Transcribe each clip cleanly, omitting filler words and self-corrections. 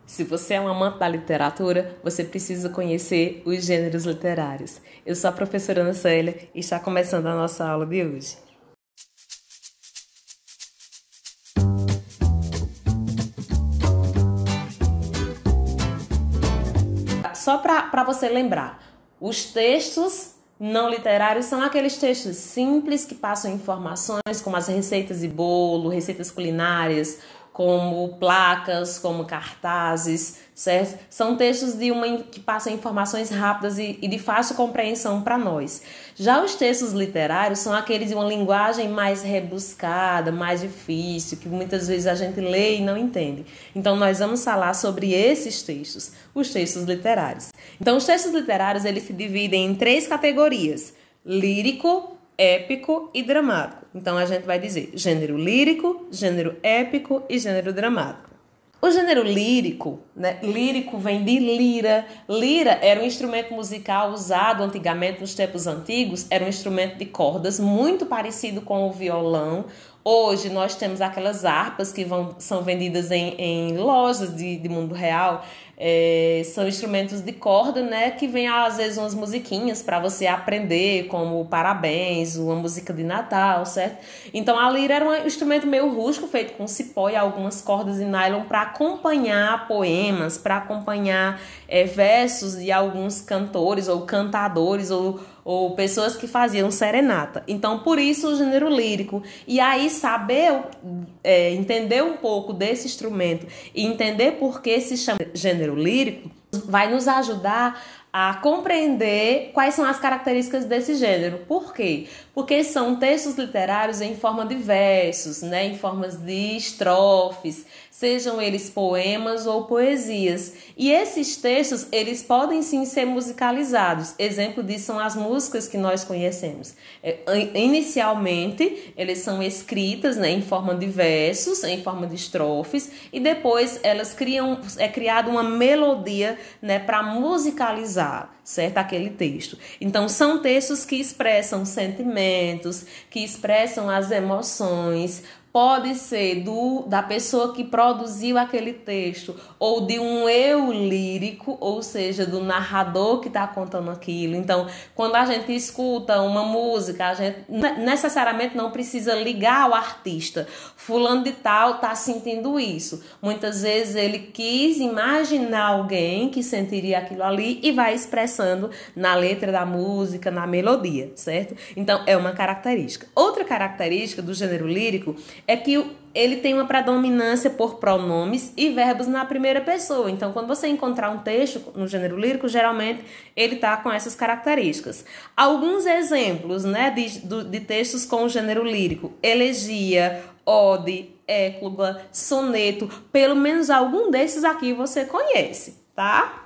Se você é um amante da literatura, você precisa conhecer os gêneros literários. Eu sou a professora Ana Célia e está começando a nossa aula de hoje. Só para você lembrar, os textos não literários são aqueles textos simples que passam informações como as receitas de bolo, receitas culinárias, como placas, como cartazes, certo? São textos que passam informações rápidas e de fácil compreensão para nós. Já os textos literários são aqueles de uma linguagem mais rebuscada, mais difícil, que muitas vezes a gente lê e não entende. Então nós vamos falar sobre esses textos, os textos literários. Então os textos literários eles se dividem em 3 categorias: lírico, épico e dramático. Então a gente vai dizer gênero lírico, gênero épico e gênero dramático. O gênero lírico, né? Lírico vem de lira. Lira era um instrumento musical usado antigamente, nos tempos antigos, era um instrumento de cordas muito parecido com o violão. Hoje nós temos aquelas harpas que são vendidas em lojas de mundo real. São instrumentos de corda, né, que vem às vezes umas musiquinhas para você aprender, como parabéns, uma música de Natal, certo? Então a lira era um instrumento meio rústico, feito com cipó e algumas cordas de nylon para acompanhar poemas, para acompanhar versos de alguns cantores ou cantadores ou pessoas que faziam serenata. Então, por isso o gênero lírico. E aí, entender um pouco desse instrumento e entender por que se chama gênero lírico vai nos ajudar a compreender quais são as características desse gênero. Por quê? Porque são textos literários em forma de versos, né? Em formas de estrofes, sejam eles poemas ou poesias. E esses textos, eles podem sim ser musicalizados. Exemplo disso são as músicas que nós conhecemos. Inicialmente, eles são escritas, né, em forma de versos, em forma de estrofes, e depois é criada uma melodia, né, para musicalizar, certo? Aquele texto. Então, são textos que expressam sentimentos, que expressam as emoções. Pode ser da pessoa que produziu aquele texto ou de um eu lírico, ou seja, do narrador que está contando aquilo. Então, quando a gente escuta uma música, a gente necessariamente não precisa ligar ao artista. Fulano de tal está sentindo isso. Muitas vezes ele quis imaginar alguém que sentiria aquilo ali e vai expressando na letra da música, na melodia, certo? Então, é uma característica. Outra característica do gênero lírico é que ele tem uma predominância por pronomes e verbos na primeira pessoa. Então, quando você encontrar um texto no gênero lírico, geralmente ele está com essas características. Alguns exemplos, né, de textos com o gênero lírico: elegia, ode, égloga, soneto. Pelo menos algum desses aqui você conhece, tá?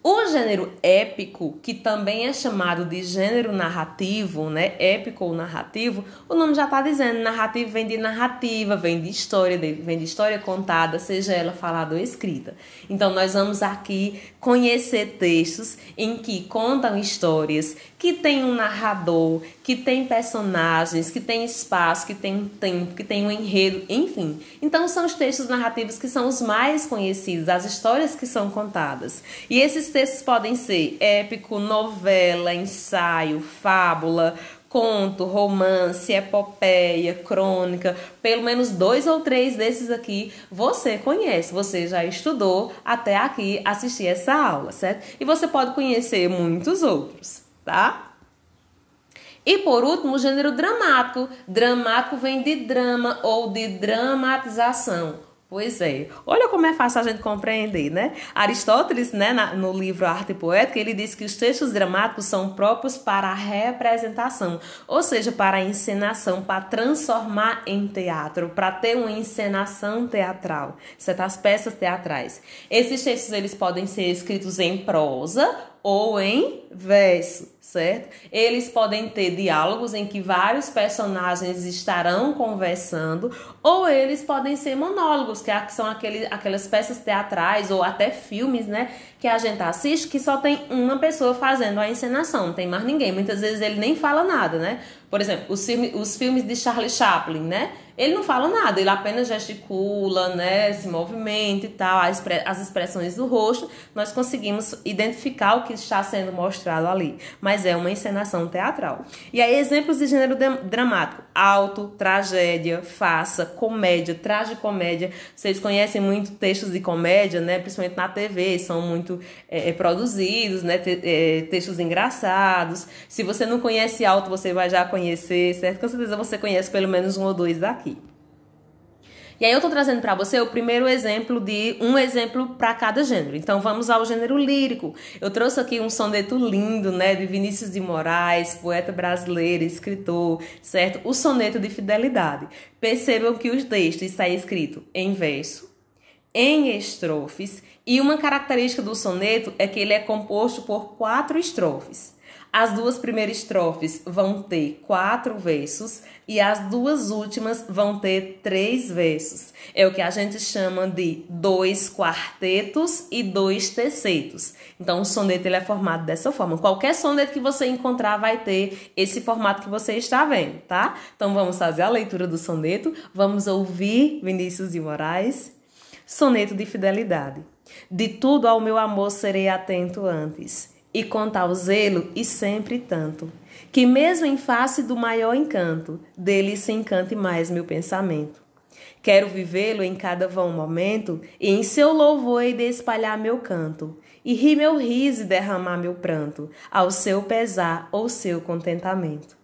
O gênero épico, que também é chamado de gênero narrativo, né? Épico ou narrativo, o nome já está dizendo, narrativo vem de narrativa, vem de história contada, seja ela falada ou escrita. Então, nós vamos aqui conhecer textos em que contam histórias, que tem um narrador, que tem personagens, que tem espaço, que tem tempo, que tem um enredo, enfim. Então, são os textos narrativos que são os mais conhecidos, as histórias que são contadas. E esses textos podem ser épico, novela, ensaio, fábula, conto, romance, epopeia, crônica. Pelo menos 2 ou 3 desses aqui você conhece, você já estudou até aqui assistir essa aula, certo? E você pode conhecer muitos outros, tá? E por último, o gênero dramático. Dramático vem de drama ou de dramatização. Pois é, olha como é fácil a gente compreender, né? Aristóteles, né, no livro Arte e Poética, ele diz que os textos dramáticos são próprios para a representação, ou seja, para a encenação, para transformar em teatro, para ter uma encenação teatral, certas peças teatrais. Esses textos eles podem ser escritos em prosa ou em verso, certo? Eles podem ter diálogos em que vários personagens estarão conversando, ou eles podem ser monólogos, que são aquelas peças teatrais ou até filmes, né, que a gente assiste que só tem uma pessoa fazendo a encenação, não tem mais ninguém. Muitas vezes ele nem fala nada, né? Por exemplo, os filmes de Charlie Chaplin, né? Ele não fala nada, ele apenas gesticula, né, se movimenta e tal, as expressões do rosto, nós conseguimos identificar o que está sendo mostrado ali, mas é uma encenação teatral. E aí, exemplos de gênero dramático: alto, tragédia, farsa, comédia, tragicomédia. Vocês conhecem muito textos de comédia, né, principalmente na TV, são muito produzidos, né, textos engraçados. Se você não conhece alto, você vai já conhecer, certo? Com certeza você conhece pelo menos um ou dois daqui. E aí eu tô trazendo para você o primeiro exemplo de um exemplo para cada gênero. Então vamos ao gênero lírico. Eu trouxe aqui um soneto lindo, né, de Vinícius de Moraes, poeta brasileiro, escritor, certo? O soneto de fidelidade. Percebam que o texto está escrito em verso, em estrofes, e uma característica do soneto é que ele é composto por 4 estrofes. As 2 primeiras estrofes vão ter 4 versos e as 2 últimas vão ter 3 versos. É o que a gente chama de 2 quartetos e 2 tercetos. Então, o soneto ele é formado dessa forma. Qualquer soneto que você encontrar vai ter esse formato que você está vendo, tá? Então, vamos fazer a leitura do soneto. Vamos ouvir Vinícius de Moraes. Soneto de fidelidade. De tudo ao meu amor serei atento antes, e com tal zelo e sempre tanto, que mesmo em face do maior encanto, dele se encante mais meu pensamento. Quero vivê-lo em cada vão momento, e em seu louvor hei de espalhar meu canto, e rir meu riso e derramar meu pranto, ao seu pesar ou seu contentamento.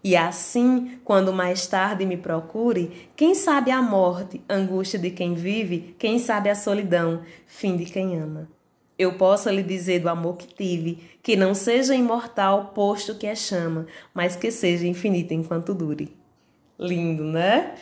E assim, quando mais tarde me procure, quem sabe a morte, angústia de quem vive, quem sabe a solidão, fim de quem ama. Eu possa lhe dizer do amor que tive, que não seja imortal, posto que é chama, mas que seja infinito enquanto dure. Lindo, né?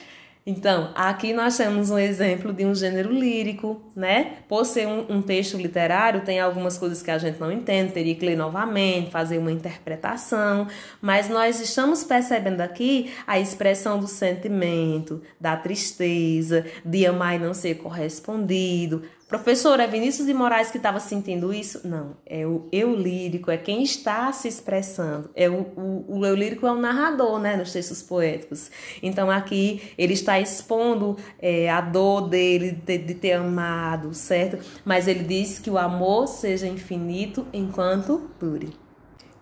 Então, aqui nós temos um exemplo de um gênero lírico, né? Por ser um texto literário, tem algumas coisas que a gente não entende, teria que ler novamente, fazer uma interpretação, mas nós estamos percebendo aqui a expressão do sentimento, da tristeza, de amar e não ser correspondido. Professor, é Vinícius de Moraes que estava sentindo isso? Não, é o eu lírico, é quem está se expressando. O eu lírico é o narrador, né, nos textos poéticos. Então aqui ele está expondo a dor dele de ter amado, certo? Mas ele diz que o amor seja infinito enquanto dure.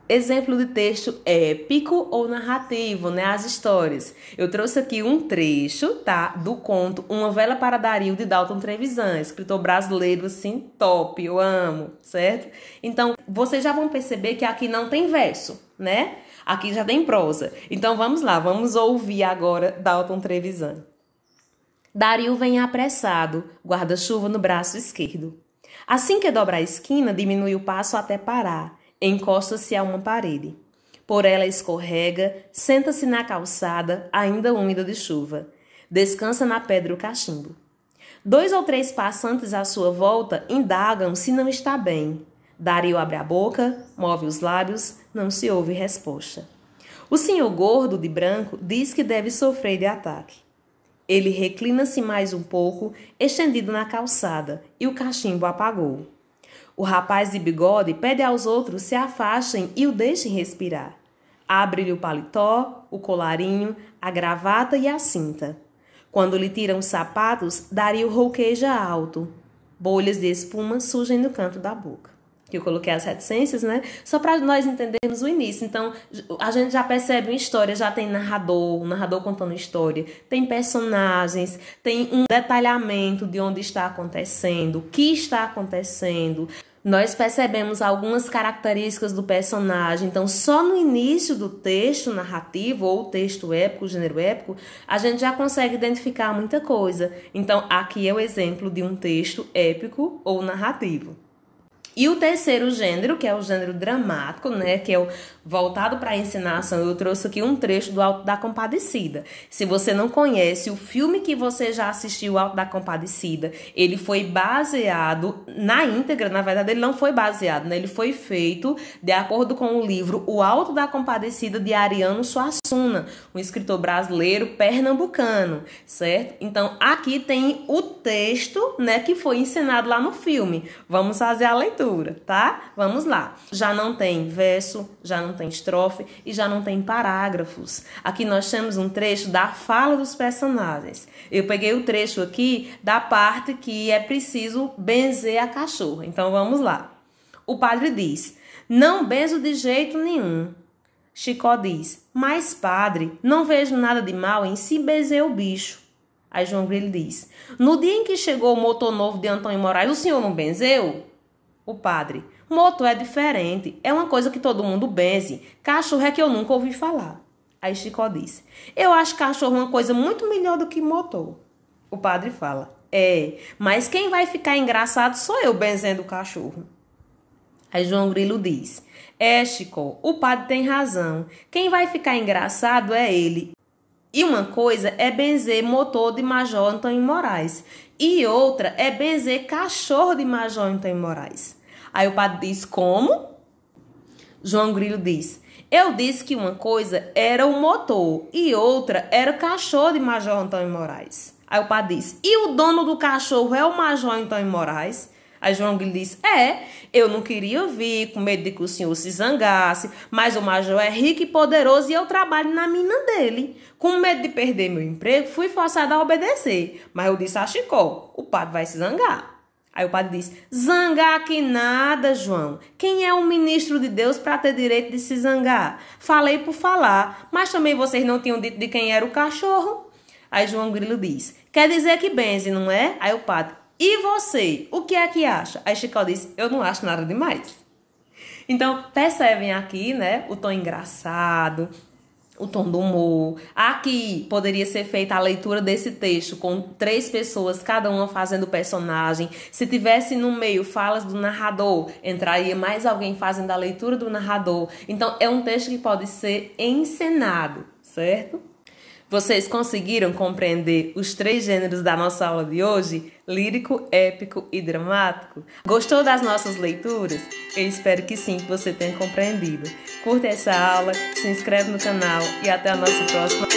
Exemplo de texto épico ou narrativo, né? As histórias. Eu trouxe aqui um trecho, tá? Do conto Uma Vela para Dario, de Dalton Trevisan, escritor brasileiro, assim, top, eu amo, certo? Então, vocês já vão perceber que aqui não tem verso, né? Aqui já tem prosa. Então, vamos lá, vamos ouvir agora Dalton Trevisan. Dario vem apressado, guarda-chuva no braço esquerdo. Assim que dobra a esquina, diminui o passo até parar. Encosta-se a uma parede. Por ela escorrega, senta-se na calçada, ainda úmida de chuva. Descansa na pedra o cachimbo. 2 ou 3 passantes à sua volta indagam se não está bem. Dario abre a boca, move os lábios, não se ouve resposta. O senhor gordo de branco diz que deve sofrer de ataque. Ele reclina-se mais um pouco, estendido na calçada, e o cachimbo apagou. O rapaz de bigode pede aos outros se afastem e o deixem respirar. Abre-lhe o paletó, o colarinho, a gravata e a cinta. Quando lhe tiram os sapatos, Dario rouqueja alto. Bolhas de espuma surgem no canto da boca. Que eu coloquei as reticências, né? Só para nós entendermos o início. Então, a gente já percebe uma história, já tem narrador, um narrador contando história, tem personagens, tem um detalhamento de onde está acontecendo, o que está acontecendo. Nós percebemos algumas características do personagem. Então, só no início do texto narrativo ou texto épico, gênero épico, a gente já consegue identificar muita coisa. Então, aqui é o exemplo de um texto épico ou narrativo. E o terceiro gênero, que é o gênero dramático, né, que é o voltado para a encenação, eu trouxe aqui um trecho do Auto da Compadecida. Se você não conhece o filme que você já assistiu, o Auto da Compadecida, ele foi baseado na íntegra, na verdade ele não foi baseado, né, ele foi feito de acordo com o livro O Auto da Compadecida, de Ariano Suassuna, um escritor brasileiro pernambucano, certo? Então, aqui tem o texto, né, que foi encenado lá no filme. Vamos fazer a leitura. leitura, tá? Vamos lá. Já não tem verso, já não tem estrofe e já não tem parágrafos. Aqui nós temos um trecho da fala dos personagens. Eu peguei o trecho aqui da parte que é preciso benzer a cachorra. Então vamos lá. O padre diz: não benzo de jeito nenhum. Chicó diz: mas padre, não vejo nada de mal em se benzer o bicho. Aí João Grilo diz: no dia em que chegou o motor novo de Antônio Moraes, o senhor não benzeu? O padre: motor é diferente, é uma coisa que todo mundo benze. Cachorro é que eu nunca ouvi falar. Aí Chicó diz: eu acho cachorro uma coisa muito melhor do que motor. O padre fala: mas quem vai ficar engraçado sou eu benzendo o cachorro. Aí João Grilo diz: Chicó, o padre tem razão. Quem vai ficar engraçado é ele. E uma coisa é benzer motor de Major Antônio Moraes. E outra é benzer cachorro de Major Antônio Moraes. Aí o padre diz: como? João Grilo diz: eu disse que uma coisa era o motor e outra era o cachorro de Major Antônio Moraes. Aí o padre diz: e o dono do cachorro é o Major Antônio Moraes? Aí João Grilo diz: eu não queria ouvir, com medo de que o senhor se zangasse, mas o major é rico e poderoso e eu trabalho na mina dele. Com medo de perder meu emprego, fui forçada a obedecer. Mas eu disse a Chicó: o padre vai se zangar. Aí o padre diz: zangar que nada, João. Quem é um ministro de Deus para ter direito de se zangar? Falei por falar, mas também vocês não tinham dito de quem era o cachorro. Aí João Grilo diz: quer dizer que benze, não é? Aí o padre: e você, o que é que acha? Aí Chicó diz: eu não acho nada demais. Então, percebem aqui, né, o tom engraçado, o tom do humor. Aqui poderia ser feita a leitura desse texto com 3 pessoas, cada uma fazendo personagem. Se tivesse no meio falas do narrador, entraria mais alguém fazendo a leitura do narrador. Então, é um texto que pode ser encenado, certo? Vocês conseguiram compreender os 3 gêneros da nossa aula de hoje? Lírico, épico e dramático? Gostou das nossas leituras? Eu espero que sim, que você tenha compreendido. Curta essa aula, se inscreve no canal e até a nossa próxima.